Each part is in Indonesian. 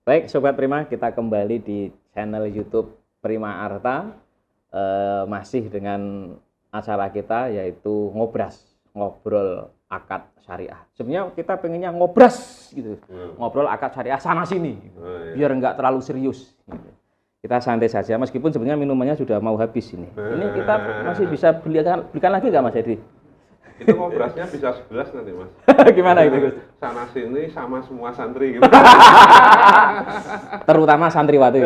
Baik, Sobat Prima, kita kembali di channel YouTube Prima Arta, masih dengan acara kita yaitu Ngobras, ngobrol akad syariah. Sebenarnya kita pengennya ngobras gitu, ngobrol akad syariah sana sini, biar nggak terlalu serius. Gitu. Kita santai saja, meskipun sebenarnya minumannya sudah mau habis ini. Ini kita masih bisa belikan lagi nggak Mas Edi? Itu ngobrasnya bisa 11 nanti Mas. Gimana itu Gus? Sana sini sama semua santri gitu. Terutama santriwati.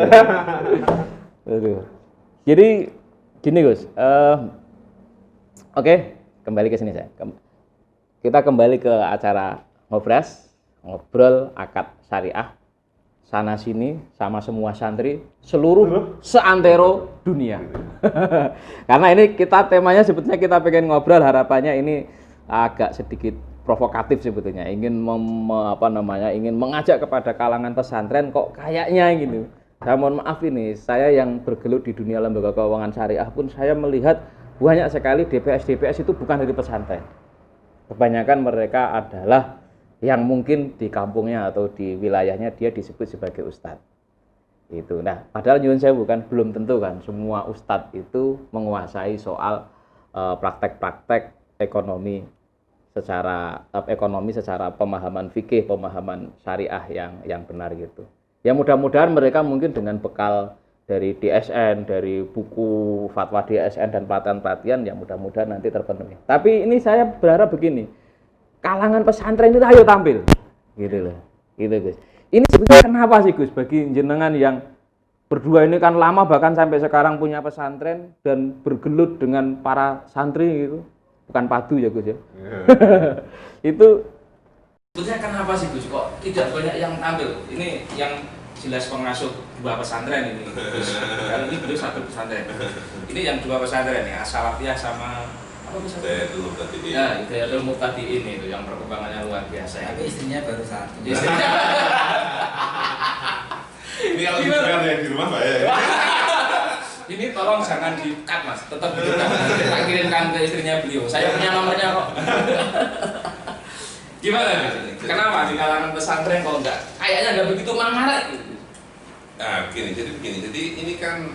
Jadi gini Gus, oke, kembali ke sini saya. Kita kembali ke acara ngobras, ngobrol akad syariah sana sini sama semua santri seluruh seantero dunia. Karena ini kita temanya sebetulnya kita pengen ngobrol, harapannya ini agak sedikit provokatif sebetulnya, ingin ingin mengajak kepada kalangan pesantren kok kayaknya gitu. Saya mohon maaf ini, saya yang bergelut di dunia lembaga keuangan syariah pun saya melihat banyak sekali DPS itu bukan dari pesantren. Kebanyakan mereka adalah yang mungkin di kampungnya atau di wilayahnya dia disebut sebagai ustadz. Itu. Nah, padahal nyuwun sewu kan belum tentu kan semua ustadz itu menguasai soal praktek-praktek ekonomi secara pemahaman fikih, pemahaman syariah yang benar gitu. Ya mudah-mudahan mereka mungkin dengan bekal dari DSN, dari buku fatwa DSN dan pelatihan-pelatihan yang mudah-mudahan nanti terpenuhi. Tapi ini saya berharap begini, kalangan pesantren itu ayo tampil, gitu loh, gitu Gus. Ini sebetulnya kenapa sih Gus, bagi jenengan yang berdua ini kan lama bahkan sampai sekarang punya pesantren dan bergelut dengan para santri gitu, bukan padu ya Gus ya. Itu sebetulnya kenapa sih Gus kok tidak banyak yang tampil? Ini yang jelas pengasuh dua pesantren ini Gus. Kan ini beliau satu pesantren. Ini yang dua pesantren ya, As-Salafiyah sama Hidayatul Muqtadiin. Ya, Hidayatul Muqtadiin itu yang perkembangannya luar biasa. Tapi istrinya baru satu. Ini kalau didengar yang di rumah bahaya ya. Ini tolong jangan di-cut Mas, tetap di-cut. Tak kirimkan ke istrinya beliau. Saya punya nomornya kok. Gimana Gus? Kenapa di kalangan pesantren kok enggak? Kayaknya enggak begitu marak gitu. Nah, begini. Jadi ini kan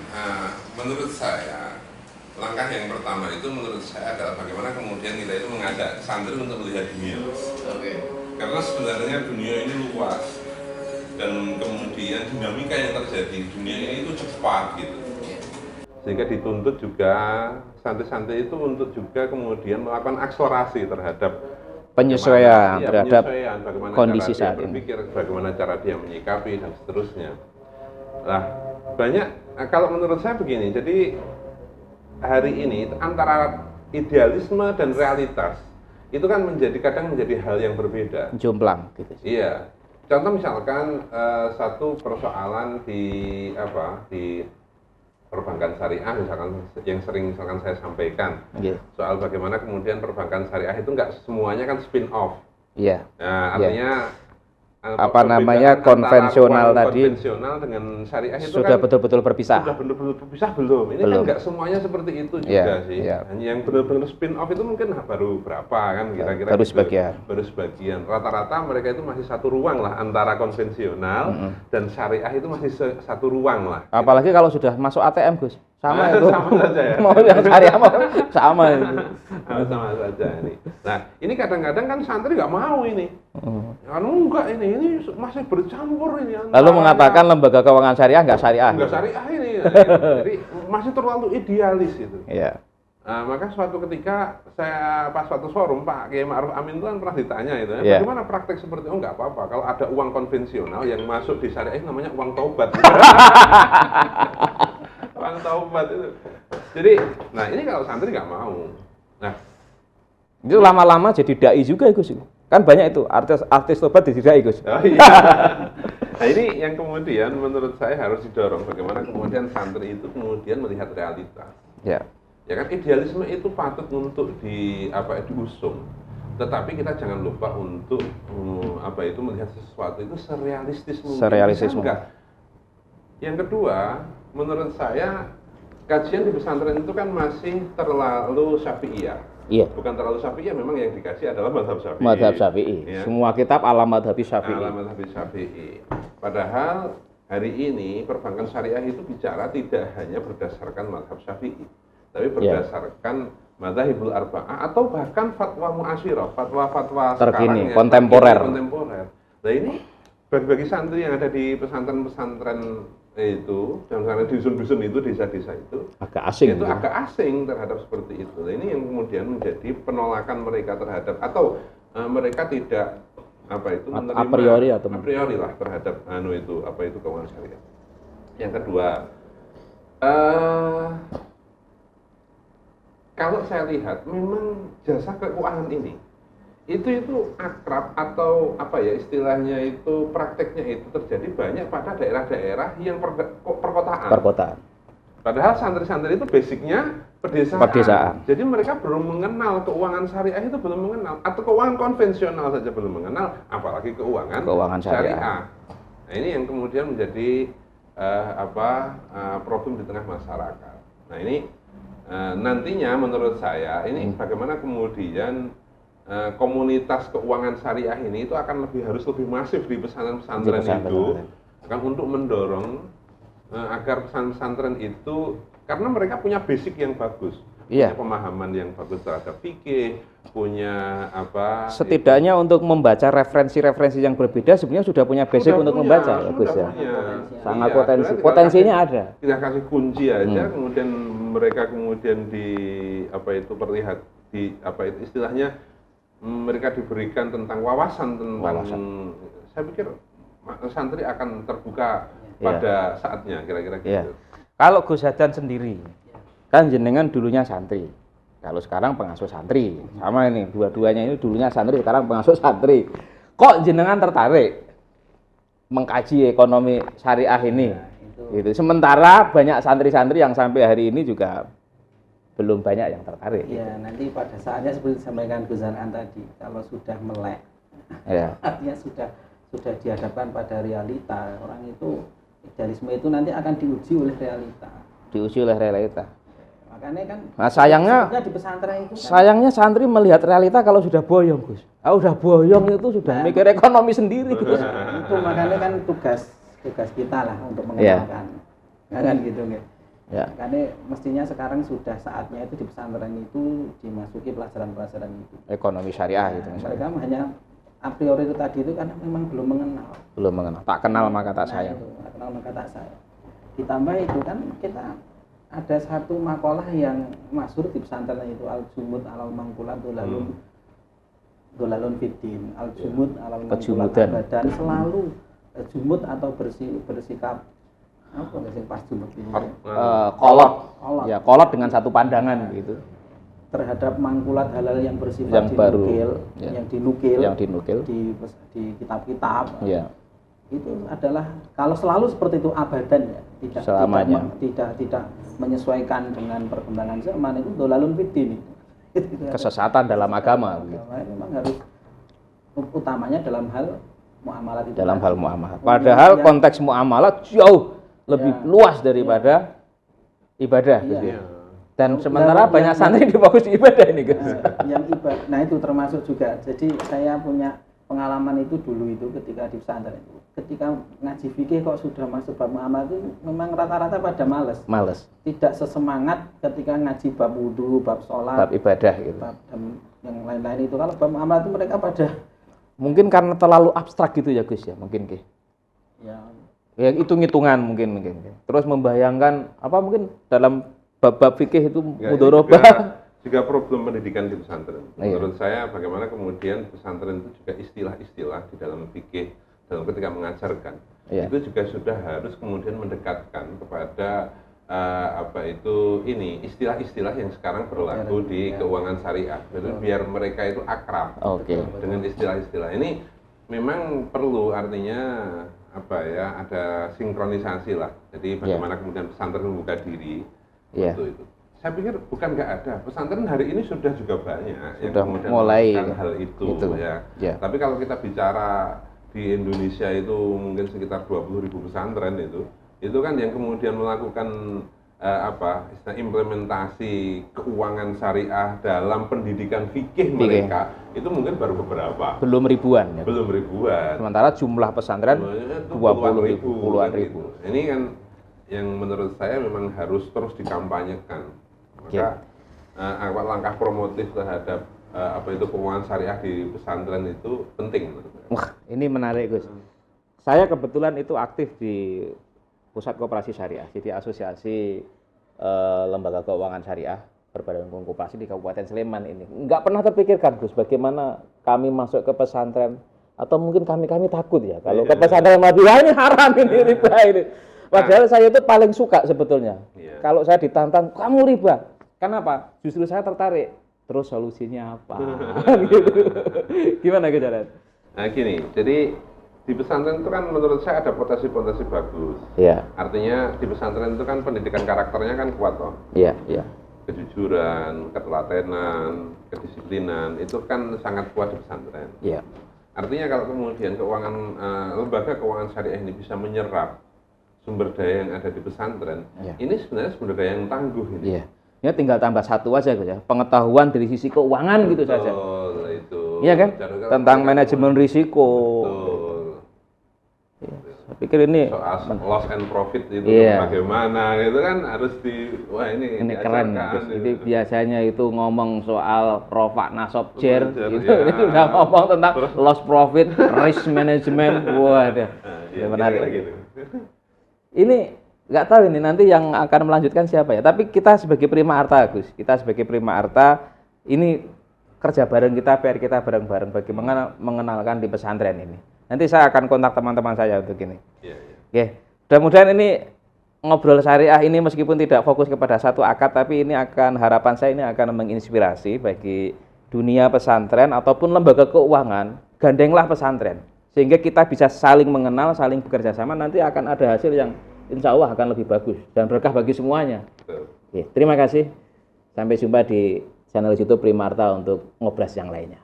menurut saya langkah yang pertama itu menurut saya adalah bagaimana kemudian kita itu mengajak santri untuk melihat dunia. Karena sebenarnya dunia ini luas dan kemudian dinamika yang terjadi di dunia ini itu cepat gitu. Sehingga dituntut juga santri-santri itu untuk juga kemudian melakukan eksplorasi terhadap penyesuaian terhadap bagaimana kondisi cara saat dia ini. berpikir, bagaimana cara dia menyikapi dan seterusnya. Nah, banyak kalau menurut saya begini. Jadi hari ini antara idealisme dan realitas itu kan kadang menjadi hal yang berbeda. Jomplang gitu. Iya. Contoh misalkan satu persoalan di perbankan syariah misalkan yang sering saya sampaikan. Yeah. Soal bagaimana kemudian perbankan syariah itu nggak semuanya kan spin off. Iya. Nah, artinya konvensional tadi konvensional dengan syariah itu sudah kan betul-betul berpisah. sudah benar-benar berpisah belum? Ini Belum. kan nggak semuanya seperti itu juga Yeah, sih. yeah. Hanya yang benar-benar spin off itu mungkin baru berapa kan kira-kira Baru gitu. sebagian. Baru sebagian. Rata-rata mereka itu masih satu ruang lah antara konvensional dan syariah itu masih satu ruang lah. Apalagi kalau sudah masuk ATM Gus. Sama itu. Sama saja ya. Mau yang syariah mau sama itu. Sama saja ini. Nah, ini kadang-kadang kan santri nggak mau ini. Enggak ini masih bercampur ini. Lalu mengatakan lembaga keuangan syariah nggak syariah. Enggak syariah ini. Jadi masih terlalu idealis itu. Iya. Nah, maka suatu ketika saya pas suatu forum Pak Kiai Ma'ruf Amin itu kan pernah ditanya itu, Yeah. bagaimana praktek seperti itu? Oh nggak apa-apa, kalau ada uang konvensional yang masuk di syariah namanya uang taubat. Uang taubat itu. Jadi, nah ini kalau santri nggak mau. Nah, Itu lama-lama jadi dai juga Gus. Kan banyak itu artis tobat jadi dai Gus. oh iya. Nah ini yang kemudian menurut saya harus didorong bagaimana kemudian santri itu kemudian melihat realitas. Ya. Ya kan idealisme itu patut untuk diusung. Tetapi kita jangan lupa untuk melihat sesuatu itu serealistis mungkin. Serealistis Bisa enggak? Yang kedua, menurut saya kajian di pesantren itu kan masih terlalu syafi'iyah. Iya. Bukan terlalu Syafi'i, ya memang yang dikasih adalah mazhab Syafi'i. Mazhab Syafi'i. Ya. Semua kitab ala mazhab Syafi'i. Ala mazhab Syafi'i. Padahal hari ini perbankan syariah itu bicara tidak hanya berdasarkan mazhab Syafi'i, tapi berdasarkan madzhabul arba'ah atau bahkan fatwa mu'asyirah, fatwa-fatwa terkini, sekarang kontemporer. Nah ini bagi santri yang ada di pesantren-pesantren itu, dan karena di dusun-dusun itu, desa-desa itu agak asing. Itu agak asing terhadap seperti itu. Nah, ini yang kemudian menjadi penolakan mereka terhadap, atau mereka tidak menerima a priori lah terhadap itu keuangan syariah. Yang kedua, kalau saya lihat memang jasa keuangan ini itu akrab atau istilahnya itu prakteknya itu terjadi banyak pada daerah-daerah yang perkotaan. Padahal santri-santri itu basicnya pedesaan. Jadi mereka belum mengenal keuangan syariah, itu belum mengenal, atau keuangan konvensional saja belum mengenal, apalagi keuangan syariah. Nah ini yang kemudian menjadi problem di tengah masyarakat. Nah ini nantinya menurut saya ini bagaimana kemudian komunitas keuangan syariah ini itu akan harus lebih masif di pesantren-pesantren itu, akan untuk mendorong agar pesantren itu, karena mereka punya basic yang bagus, punya pemahaman yang bagus terhadap fikih, punya setidaknya untuk membaca referensi-referensi yang berbeda sebenarnya sudah punya basic untuk membaca, bagus ya. Sangat potensinya ada. Kita kasih kunci aja, kemudian mereka kemudian perlihat istilahnya mereka diberikan tentang wawasan. Saya pikir santri akan terbuka pada saatnya, kira-kira gitu. Kalau Gus Hadan sendiri kan jenengan dulunya santri, kalau sekarang pengasuh santri, sama ini dua-duanya ini dulunya santri, sekarang pengasuh santri. Kok jenengan tertarik mengkaji ekonomi syariah ini? Gitu. Sementara banyak santri-santri yang sampai hari ini juga belum banyak yang tertarik. Iya, nanti pada saatnya seperti disampaikan Gus Hanan tadi, kalau sudah melek, artinya sudah dihadapkan pada realita, orang itu idealisme itu nanti akan diuji oleh realita. Makanya kan. Nah, sayangnya di pesantren itu. Sayangnya santri melihat realita kalau sudah boyong, Gus. Udah boyong itu sudah mikir ekonomi sendiri, Gus. Itu makanya kan tugas kita lah untuk mengenalkan, kan gitu nih. Karena mestinya sekarang sudah saatnya itu di pesantren itu dimasuki pelajaran-pelajaran itu. Ekonomi syariah itu. Mereka hanya a priori itu tadi itu karena memang belum mengenal. Tak kenal maka tak sayang. Tak kenal maka tak sayang. Ditambah itu kan kita ada satu makalah yang masyhur di pesantren itu, al-jumud alal mangkulat dolalun fiddin, al-jumud alal mangkulat badan, selalu jumud atau bersikap apa sih pas jumud ini? Kolot dengan satu pandangan gitu. Terhadap mangkulat halal yang bersifat yang dinukil di kitab-kitab. Itu adalah kalau selalu seperti itu abadan ya, tidak menyesuaikan dengan perkembangan zaman, itu dolalun fiddin, kesesatan dalam agama. Memang harus utamanya dalam hal muamalat. Padahal konteks muamalat jauh lebih luas daripada ibadah gitu. Dan sementara banyak santri di fokus di ibadah ini, Gus. Nah itu termasuk juga. Jadi saya punya pengalaman itu dulu itu ketika di pesantren itu. Ketika ngaji fikih kok sudah masuk bab muamalah itu memang rata-rata pada males. Tidak sesemangat ketika ngaji bab wudu, bab sholat, bab ibadah gitu. Bab yang lain-lain itu. Kalau bab muamalah itu mereka pada mungkin karena terlalu abstrak gitu ya, Gus ya, mungkin Ki. Ya hitung-hitungan mungkin. Terus membayangkan mungkin dalam bab fikih itu mudharabah. Juga problem pendidikan di pesantren. Menurut saya bagaimana kemudian pesantren itu juga istilah-istilah di dalam fikih dalam ketika mengajarkan itu juga sudah harus kemudian mendekatkan kepada istilah-istilah yang sekarang berlaku di keuangan syariah. Jadi biar mereka itu akrab dengan istilah-istilah ini. Memang perlu artinya ada sinkronisasi lah. Jadi bagaimana kemudian pesantren membuka diri untuk itu. Saya pikir bukan nggak ada, pesantren hari ini sudah juga banyak yang kemudian melakukan hal itu. Tapi kalau kita bicara di Indonesia itu mungkin sekitar 20.000 pesantren itu kan yang kemudian melakukan implementasi keuangan syariah dalam pendidikan fikih mereka itu mungkin baru beberapa. Belum ribuan. Ya. Belum ribuan. Sementara jumlah pesantren 20 ribu, puluhan ribu. Ini kan yang menurut saya memang harus terus dikampanyekan. Maka langkah promotif terhadap keuangan syariah di pesantren itu penting. Wah, ini menarik, Gus. Saya kebetulan itu aktif di Pusat Koperasi Syariah, jadi asosiasi lembaga keuangan syariah berbadan hukum koperasi di Kabupaten Sleman ini. Nggak pernah terpikirkan, Gus, bagaimana kami masuk ke pesantren, atau mungkin kami takut ya, kalau ke pesantren Madinah ini haram ini, riba ini. Padahal saya itu paling suka sebetulnya. Kalau saya ditantang, kamu riba. Kenapa? Justru saya tertarik. Terus solusinya apa? Gitu. Gimana Gus Jarod? Nah gini, jadi di pesantren itu kan menurut saya ada potensi-potensi bagus. Iya. Artinya di pesantren itu kan pendidikan karakternya kan kuat toh. Iya. Kejujuran, ketelatenan, kedisiplinan itu kan sangat kuat di pesantren. Iya. Artinya kalau kemudian lembaga keuangan syariah ini bisa menyerap sumber daya yang ada di pesantren, ini sebenarnya sumber daya yang tangguh ini. Iya. Ya tinggal tambah satu aja Gus ya, pengetahuan dari sisi keuangan gitu saja. Betul, itu. Iya kan? Tentang manajemen risiko. Betul. Saya pikir ini soal loss and profit itu bagaimana gitu kan harus ini keren. Jadi biasanya itu ngomong soal rofa nasab jer gitu. Ini udah ngomong tentang loss profit, risk management. Wah, menarik. Gitu. Ini nggak tahu ini nanti yang akan melanjutkan siapa ya. Tapi kita sebagai Prima Arta, Gus, ini kerja bareng kita, PR kita bareng-bareng bagaimana mengenalkan di pesantren ini. Nanti saya akan kontak teman-teman saya untuk ini. Oke, mudah-mudahan ini ngobrol syariah ini meskipun tidak fokus kepada satu akad, tapi ini harapan saya ini akan menginspirasi bagi dunia pesantren ataupun lembaga keuangan. Gandenglah pesantren sehingga kita bisa saling mengenal, saling bekerja sama. Nanti akan ada hasil yang insya Allah akan lebih bagus dan berkah bagi semuanya. Oke, terima kasih. Sampai jumpa di channel YouTube Prima Arta untuk ngobras yang lainnya.